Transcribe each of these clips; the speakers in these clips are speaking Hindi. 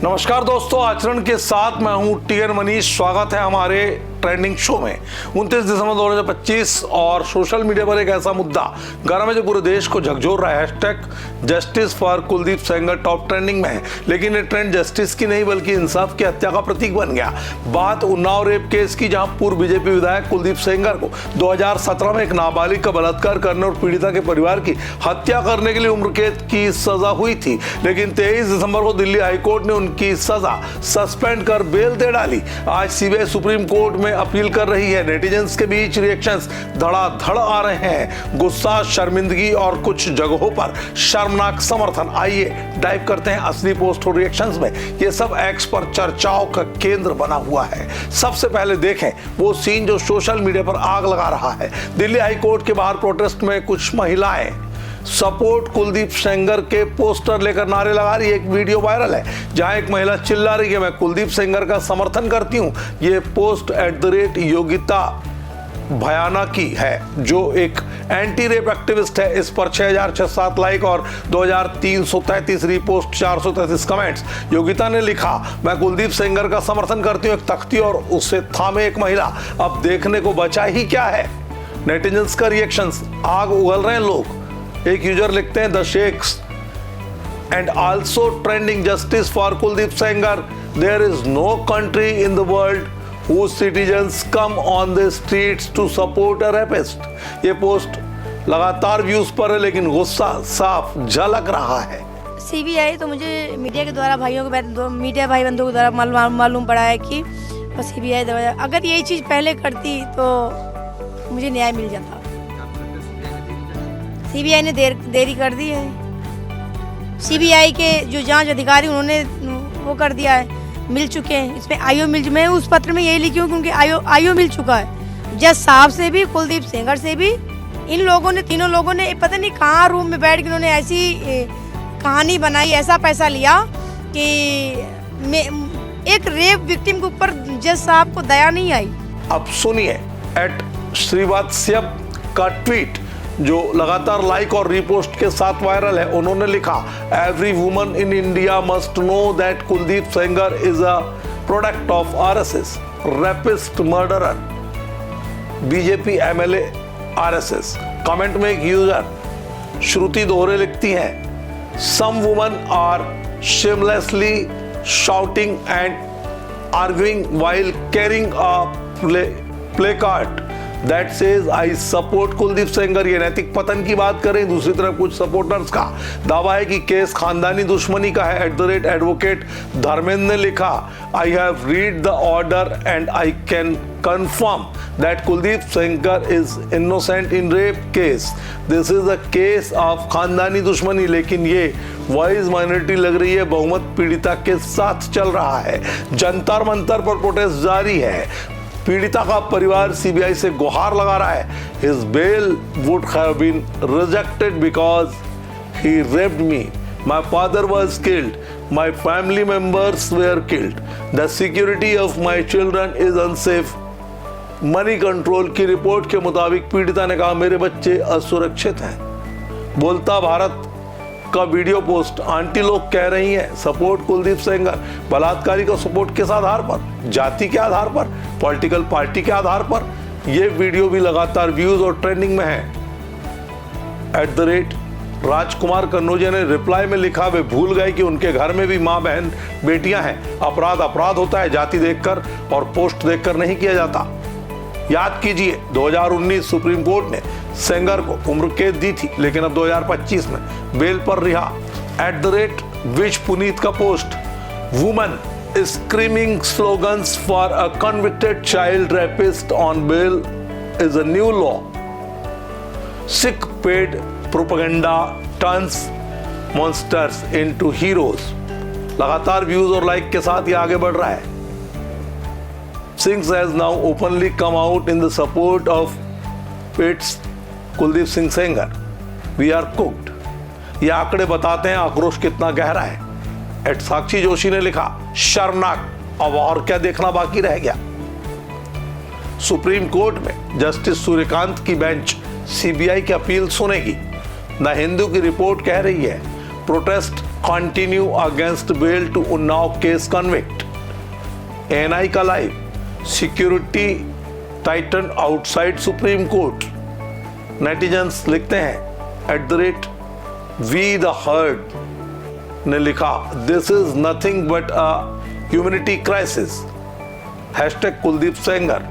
नमस्कार दोस्तों, आचरण के साथ मैं हूं टीएन मनीष। स्वागत है हमारे ट्रेंडिंग शो में। 29 दिसंबर 2025 और सोशल मीडिया पर एक ऐसा मुद्दा गर्म है जो पूरे देश को झकझोर रहा है। Hashtag justice for Kuldeep Sengar top trending में है, लेकिन ये ट्रेंड जस्टिस की नहीं बल्कि इंसाफ की हत्या का प्रतीक बन गया। बात उन्नाव रेप केस की, जहां पूर्व बीजेपी विधायक कुलदीप सेंगर को 2017 में एक नाबालिग का बलात्कार करने और पीड़िता के परिवार की हत्या करने के लिए उम्र कैद की सजा हुई थी, लेकिन 23 दिसंबर को दिल्ली हाईकोर्ट ने उनकी सजा सस्पेंड कर बेल दे डाली। आज सीबीआई सुप्रीम कोर्ट में अपील कर रही है। नेटिजन्स के बीच रिएक्शंस धड़ाधड़ आ रहे हैं, गुस्सा, शर्मिंदगी और कुछ जगहों पर शर्मनाक समर्थन। आइए डाइव करते हैं असली पोस्ट और रिएक्शंस में। ये सब एक्स पर चर्चाओं का केंद्र बना हुआ है। सबसे पहले देखें वो सीन जो सोशल मीडिया पर आग लगा रहा है। दिल्ली हाई कोर्ट के बाहर प्रोटेस्ट में कुछ महिलाएं सपोर्ट कुलदीप सेंगर के पोस्टर लेकर नारे लगा रही है। एक वीडियो वायरल है जहां एक महिला चिल्ला रही है, मैं कुलदीप सेंगर का समर्थन करती हूं। ये पोस्ट @योगिता भयाना की है, जो एक एंटी रेप एक्टिविस्ट है। इस पर 6007 लाइक और 2333 रीपोस्ट, 433 कमेंट्स। योगिता ने लिखा, मैं कुलदीप सेंगर का समर्थन करती हूं। एक तख्ती और उसे थामे एक महिला। अब देखने को बचा ही क्या है। नेटिजन्स का रिएक्शंस, आग उगल रहे हैं लोग। एक यूजर लिखते हैं, the shakes and also trending justice for Kuldeep Sengar. There is no country in the world whose citizens come on the streets to support a rapist। ये पोस्ट लगातार व्यूज पर है, लेकिन गुस्सा साफ झलक रहा है। सीबीआई तो मुझे मीडिया के द्वारा मीडिया भाई बंधुओं के द्वारा मालूम पड़ा है कि सीबीआई अगर यही चीज़ पहले करती तो मुझे न्याय मिल जाता। सीबीआई ने देरी कर दी है। सीबीआई के जो जांच अधिकारी उन्होंने वो कर दिया है, मिल चुके हैं। इसमें आईओ मैं उस पत्र में यही लिखी हूँ क्योंकि आईओ मिल चुका है। जज साहब से भी, कुलदीप सेंगर से भी। इन लोगों ने, तीनों लोगों ने पता नहीं कहाँ रूम में बैठ के उन्होंने ऐसी कहानी बनाई, ऐसा पैसा लिया कि एक रेप विक्टिम के ऊपर जज साहब को दया नहीं आई। अब सुनिए @श्रीवात्सव का ट्वीट जो लगातार लाइक और रीपोस्ट के साथ वायरल है। उन्होंने लिखा, every woman in India must know that Kuldeep Sengar is a product of RSS, rapist, murderer, BJP MLA RSS. Comment में एक यूजर श्रुति दोहरे लिखती हैं, some woman are shamelessly shouting and arguing while carrying a placard That says I support Kuldeep Sengar. ये नैतिक पतन की बात करें। दूसरी तरफ कुछ सपोर्टर्स का दावा है कि केस खानदानी दुश्मनी का है। @एडवोकेट धर्मेंद्र ने लिखा, I have read the order and I can confirm that Kuldeep Sengar is innocent in rape case. This is a case of खानदानी दुश्मनी, लेकिन ये वाइज माइनॉरिटी लग रही है, बहुमत पीड़िता के साथ चल रहा है। जंतर मंतर पर प्रोटेस्ट जारी है। पीड़िता का परिवार सीबीआई से गुहार लगा रहा है। His bail would have been rejected because he raped me. My father was killed. My family members were killed. The security of my children is unsafe. Money control की रिपोर्ट के मुताबिक पीड़िता ने कहा, मेरे बच्चे असुरक्षित हैं। बोलता भारत का वीडियो पोस्ट, आंटी लोग कह रही हैं सपोर्ट कुलदीप सेंगर। बलात्कारी को सपोर्ट किस आधार पर? जाति के आधार पर, पॉलिटिकल पार्टी के आधार पर। यह वीडियो भी लगातार व्यूज और ट्रेंडिंग में है। @राजकुमार कन्नौजिया ने रिप्लाई में लिखा, वे भूल गए कि उनके घर में भी माँ बहन बेटियां हैं। अपराध होता है, जाति देखकर और पोस्ट देखकर नहीं किया जाता। याद कीजिए 2019 सुप्रीम कोर्ट ने सेंगर को उम्र कैद दी थी, लेकिन अब 2025 में बेल पर रिहा। @विज पुनीत का post, woman screaming slogans for a convicted child rapist on bail is a new law. Sikh paid propaganda turns monsters into heroes. लगातार व्यूज और लाइक के साथ ये आगे बढ़ रहा है। Singhs has now openly come out in the support of its Kuldeep Singh Sengar. We are cooked। ये आंकड़े बताते हैं आक्रोश कितना गहरा है। साक्षी जोशी ने लिखा, शर्मनाक, अब और क्या देखना बाकी रह गया। सुप्रीम कोर्ट में जस्टिस सूर्यकांत की बेंच सीबीआई की अपील सुनेगी। द हिंदू की रिपोर्ट कह रही है protest continue against bail to Unnao case convict. ANI का live security tighten outside supreme court. Netizens लिखते हैं @वी द हर्ड ने लिखा this is nothing but a humanity crisis. #Kuldeep Sengar.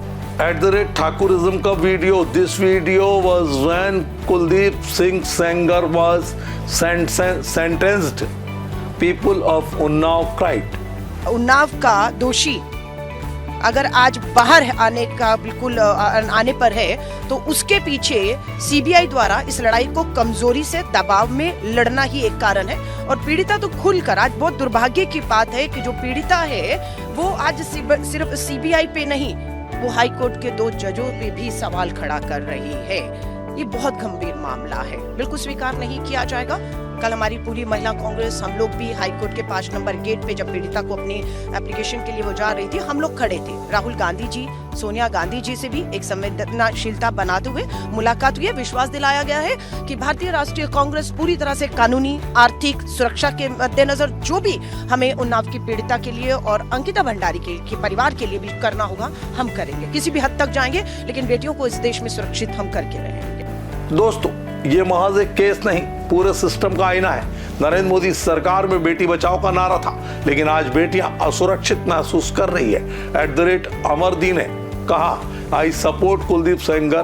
@Thakurism का video. This video was when Kuldeep Singh Sengar was sentenced. People of Unnao cried. Unnao का दोषी अगर आज बाहर आने का बिल्कुल आने पर है तो उसके पीछे सीबीआई द्वारा इस लड़ाई को कमजोरी से दबाव में लड़ना ही एक कारण है। और पीड़िता तो खुलकर, आज बहुत दुर्भाग्य की बात है कि जो पीड़िता है वो आज सिर्फ सीबीआई पे नहीं, वो हाई कोर्ट के 2 जजों पे भी सवाल खड़ा कर रही है। ये बहुत गंभीर मामला है, बिल्कुल स्वीकार नहीं किया जाएगा। कल हमारी पूरी महिला कांग्रेस, हम लोग भी हाई कोर्ट के 5 नंबर गेट पे जब पीड़िता को अपनी एप्लीकेशन के लिए वो जा रही थी, हम लोग खड़े थे। राहुल गांधी जी, सोनिया गांधी जी से भी एक संवेदनशीलता बनाते हुए मुलाकात हुई है। विश्वास दिलाया गया है कि भारतीय राष्ट्रीय कांग्रेस पूरी तरह से कानूनी, आर्थिक सुरक्षा के मद्देनजर जो भी हमें उन्नाव की पीड़िता के लिए और अंकिता भंडारी के परिवार के लिए भी करना होगा, हम करेंगे। किसी भी हद तक जाएंगे, लेकिन बेटियों को इस देश में सुरक्षित हम करके रहेंगे। दोस्तों, ये महज एक केस नहीं, पूरे सिस्टम का आईना है। नरेंद्र मोदी सरकार में बेटी बचाओ का नारा था, लेकिन आज बेटियां असुरक्षित महसूस कर रही है। @अमरदी ने कहा I support Kuldeep Sengar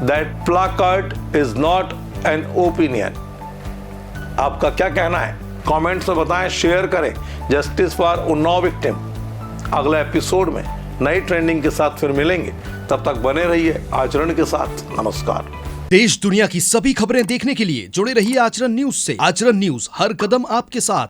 that placard is not an opinion. आपका क्या कहना है? कमेंट्स में बताएं, शेयर करें। Justice for Unnao victim. अगले एपिसोड में नई ट्रेंडिंग के साथ फिर मिलेंगे। तब तक बने रहिए आचरण के साथ। नमस्कार। देश दुनिया की सभी खबरें देखने के लिए जुड़े रहिए आचरण न्यूज से। आचरण न्यूज, हर कदम आपके साथ।